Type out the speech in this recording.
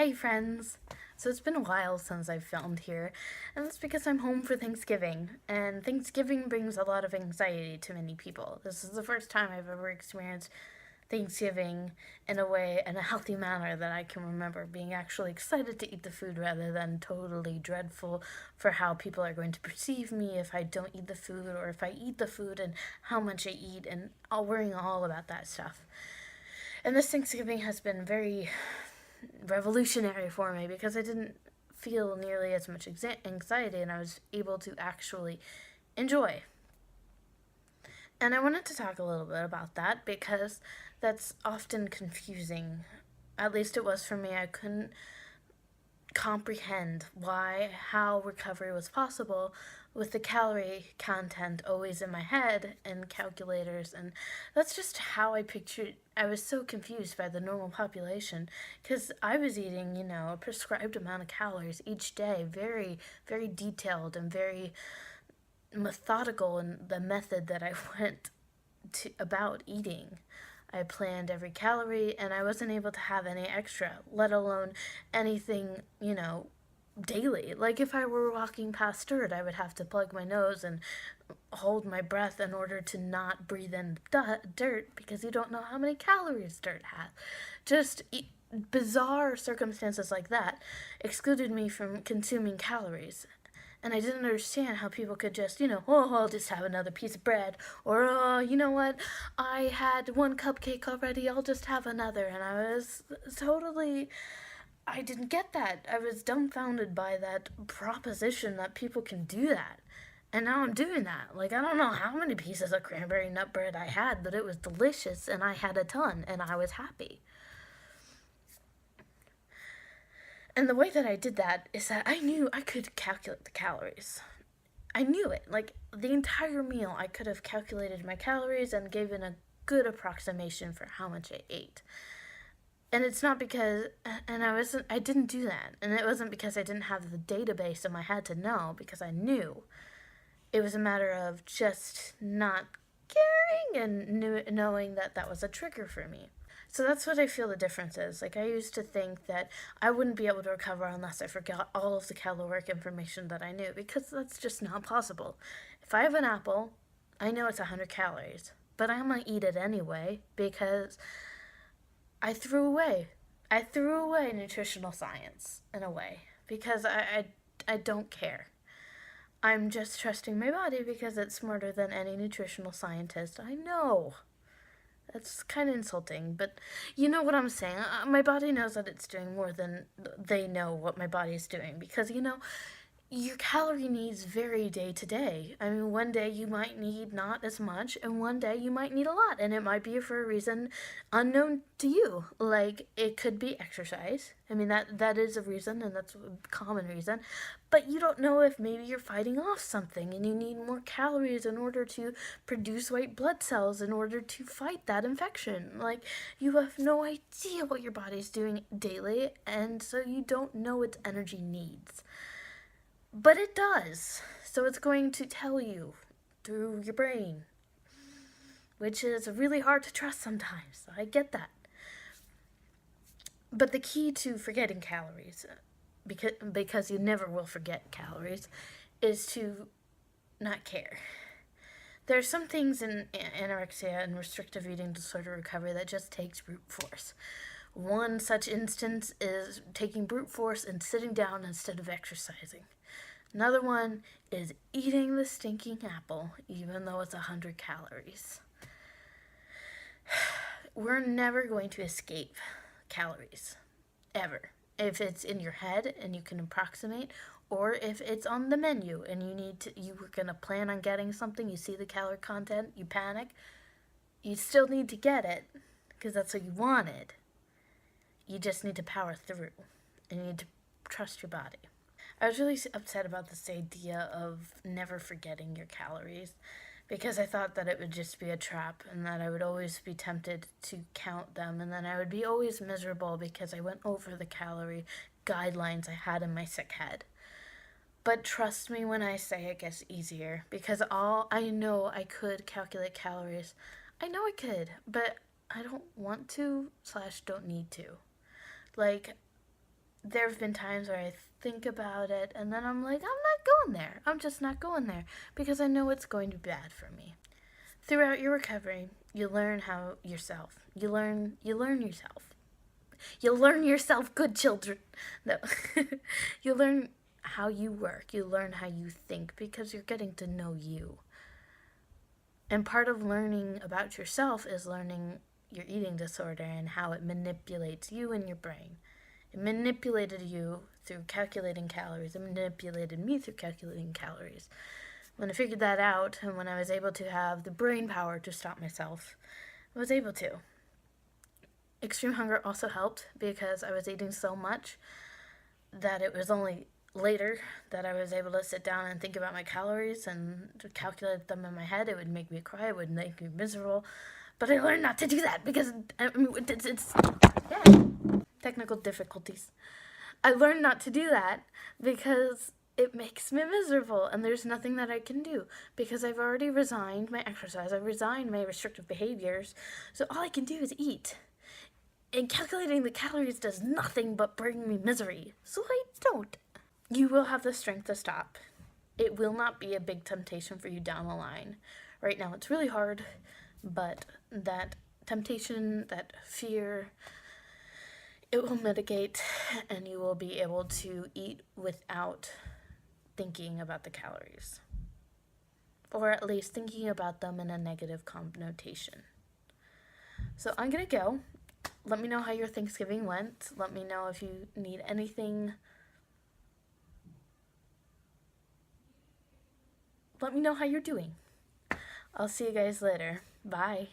Hey friends! So it's been a while since I've filmed here, and that's because I'm home for Thanksgiving, and Thanksgiving brings a lot of anxiety to many people. This is the first time I've ever experienced Thanksgiving in a way, in a healthy manner that I can remember, being actually excited to eat the food rather than totally dreadful for how people are going to perceive me if I don't eat the food, or if I eat the food and how much I eat, and worrying all about that stuff. And this Thanksgiving has been very revolutionary for me because I didn't feel nearly as much anxiety and I was able to actually enjoy. And I wanted to talk a little bit about that because that's often confusing. At least it was for me. I couldn't comprehend how recovery was possible with the calorie content always in my head and calculators, and that's just how I pictured. I was so confused by the normal population because I was eating, a prescribed amount of calories each day, very, very detailed and very methodical in the method that I went to about eating. I planned every calorie and I wasn't able to have any extra, let alone anything, daily. Like if I were walking past dirt, I would have to plug my nose and hold my breath in order to not breathe in dirt because you don't know how many calories dirt has. Just bizarre circumstances like that excluded me from consuming calories. And I didn't understand how people could just, oh, I'll just have another piece of bread. Or, oh, you know what, I had one cupcake already, I'll just have another. And I didn't get that. I was dumbfounded by that proposition that people can do that. And now I'm doing that. Like, I don't know how many pieces of cranberry nut bread I had, but it was delicious and I had a ton and I was happy. And the way that I did that is that I knew I could calculate the calories. I knew it. Like, the entire meal, I could have calculated my calories and given a good approximation for how much I ate. And it's not because, and I didn't do that. And it wasn't because I didn't have the database in my head to know, because I knew. It was a matter of just not caring and knowing that that was a trigger for me. So that's what I feel the difference is. Like, I used to think that I wouldn't be able to recover unless I forgot all of the caloric information that I knew, because that's just not possible. If I have an apple, I know it's 100 calories, but I'm going to eat it anyway because I threw away. I threw away nutritional science in a way because I don't care. I'm just trusting my body because it's smarter than any nutritional scientist I know. That's kind of insulting, but you know what I'm saying. My body knows that it's doing more than they know what my body is doing because, your calorie needs vary day to day. I mean, one day you might need not as much, and one day you might need a lot, and it might be for a reason unknown to you. Like, it could be exercise. I mean, that is a reason, and that's a common reason. But you don't know if maybe you're fighting off something, and you need more calories in order to produce white blood cells in order to fight that infection. Like, you have no idea what your body's doing daily, and so you don't know its energy needs. But it does. So it's going to tell you through your brain, which is really hard to trust sometimes. I get that. But the key to forgetting calories, because you never will forget calories, is to not care. There are some things in anorexia and restrictive eating disorder recovery that just takes brute force. One such instance is taking brute force and sitting down instead of exercising. Another one is eating the stinking apple, even though it's 100 calories. We're never going to escape calories, ever. If it's in your head and you can approximate, or if it's on the menu and you were going to plan on getting something, you see the calorie content, you panic, you still need to get it because that's what you wanted. You just need to power through and you need to trust your body. I was really upset about this idea of never forgetting your calories because I thought that it would just be a trap and that I would always be tempted to count them, and then I would be always miserable because I went over the calorie guidelines I had in my sick head. But trust me when I say it gets easier, because I know I could calculate calories. I know I could, but I don't want to / don't need to. Like, there have been times where I think about it and then I'm like, I'm not going there. I'm just not going there because I know it's going to be bad for me. Throughout your recovery, you learn how yourself. You learn yourself. You learn yourself, good children. No. You learn how you work. You learn how you think because you're getting to know you. And part of learning about yourself is learning your eating disorder and how it manipulates you and your brain. It manipulated you through calculating calories. It manipulated me through calculating calories. When I figured that out and when I was able to have the brain power to stop myself, I was able to. Extreme hunger also helped because I was eating so much that it was only later that I was able to sit down and think about my calories and to calculate them in my head. It would make me cry. It would make me miserable. But I learned not to do that because it's technical difficulties. I learned not to do that because it makes me miserable and there's nothing that I can do because I've already resigned my exercise. I've resigned my restrictive behaviors. So all I can do is eat. And calculating the calories does nothing but bring me misery. So I don't. You will have the strength to stop. It will not be a big temptation for you down the line. Right now it's really hard, but that temptation, that fear, it will mitigate and you will be able to eat without thinking about the calories. Or at least thinking about them in a negative connotation. So I'm gonna go. Let me know how your Thanksgiving went. Let me know if you need anything. Let me know how you're doing. I'll see you guys later. Bye.